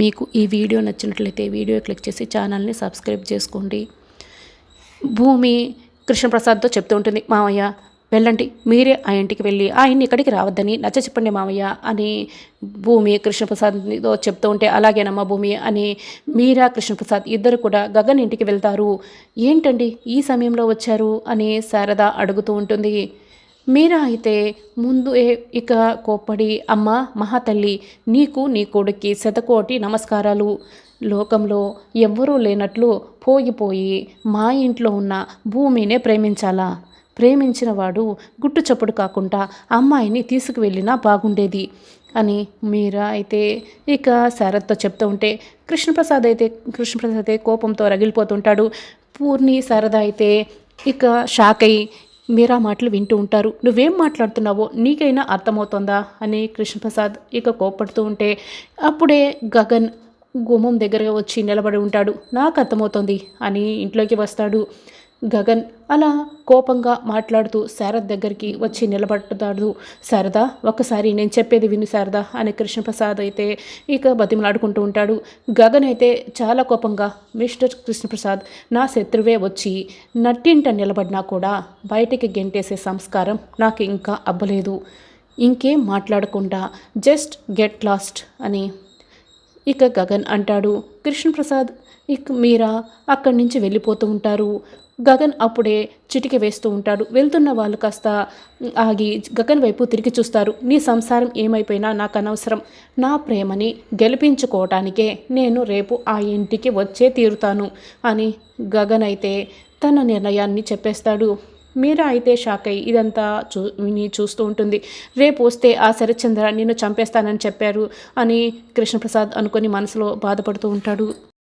మీకు ఈ వీడియో నచ్చినట్లయితే వీడియో క్లిక్ చేసి ఛానల్ని సబ్స్క్రైబ్ చేసుకోండి. భూమి కృష్ణప్రసాద్తో చెప్తూ ఉంటుంది, మామయ్య వెళ్ళండి, మీరే ఆ ఇంటికి వెళ్ళి ఆయన్ని ఇక్కడికి రావద్దని నచ్చ చెప్పండి మామయ్య అని భూమి కృష్ణప్రసాద్తో చెప్తూ ఉంటే, అలాగేనమ్మా భూమి అని మీరా కృష్ణప్రసాద్ ఇద్దరు కూడా గగన్ ఇంటికి వెళ్తారు. ఏంటండి ఈ సమయంలో వచ్చారు అని శారద అడుగుతూ ఉంటుంది. మీరా అయితే ముందు ఇక కోప్పడి, అమ్మ మహాతల్లి, నీకు నీ కొడుక్కి శతకోటి నమస్కారాలు. లోకంలో ఎవ్వరూ లేనట్లు పోయిపోయి మా ఇంట్లో ఉన్న భూమినే ప్రేమించాలా? ప్రేమించిన వాడు గుట్టు చప్పుడు కాకుండా అమ్మాయిని తీసుకువెళ్ళినా బాగుండేది అని మీరా అయితే ఇక శారదతో చెప్తూ ఉంటే, కృష్ణప్రసాద్ అయితే కోపంతో రగిలిపోతుంటాడు. పూర్ణి శారద అయితే ఇక షాక్ అయ్యి మీరా మాటలు వింటూ ఉంటారు. నువ్వేం మాట్లాడుతున్నావో నీకైనా అర్థమవుతుందా అని కృష్ణప్రసాద్ ఇక కోప్పడుతూ ఉంటే, అప్పుడే గగన్ గుమ్మం దగ్గరగా వచ్చి నిలబడి ఉంటాడు. నాకు అర్థమవుతుంది అని ఇంట్లోకి వస్తాడు. గగన్ అలా కోపంగా మాట్లాడుతూ శారద దగ్గరికి వచ్చి నిలబడతాడు. శారద, ఒక్కసారి నేను చెప్పేది విను శారద అని కృష్ణప్రసాద్ అయితే ఇక బతిమలాడుకుంటూ ఉంటాడు. గగన్ అయితే చాలా కోపంగా, మిస్టర్ కృష్ణప్రసాద్, నా శత్రువే వచ్చి నట్టింట నిలబడినా కూడా బయటికి గెంటేసే సంస్కారం నాకు ఇంకా అబ్బలేదు. ఇంకేం మాట్లాడకుండా జస్ట్ గెట్ లాస్ట్ అని ఇక గగన్ అంటాడు. కృష్ణప్రసాద్ ఇక మీరా అక్కడి నుంచి వెళ్ళిపోతూ ఉంటారు. గగన్ అప్పుడే చిటిక వేస్తూ ఉంటాడు. వెళ్తున్న వాళ్ళు కాస్త ఆగి గగన్ వైపు తిరిగి చూస్తారు. నీ సంసారం ఏమైపోయినా నాకు అనవసరం. నా ప్రేమని గెలిపించుకోవటానికే నేను రేపు ఆ ఇంటికి వచ్చే తీరుతాను అని గగన్ అయితే తన నిర్ణయాన్ని చెప్పేస్తాడు. మీరా అయితే షాక్ అయ్యి ఇదంతా విని చూస్తూ ఉంటుంది. రేపు వస్తే ఆ శరత్చంద్ర నిన్ను చంపేస్తానని చెప్పారు అని కృష్ణప్రసాద్ అనుకొని మనసులో బాధపడుతూ ఉంటాడు.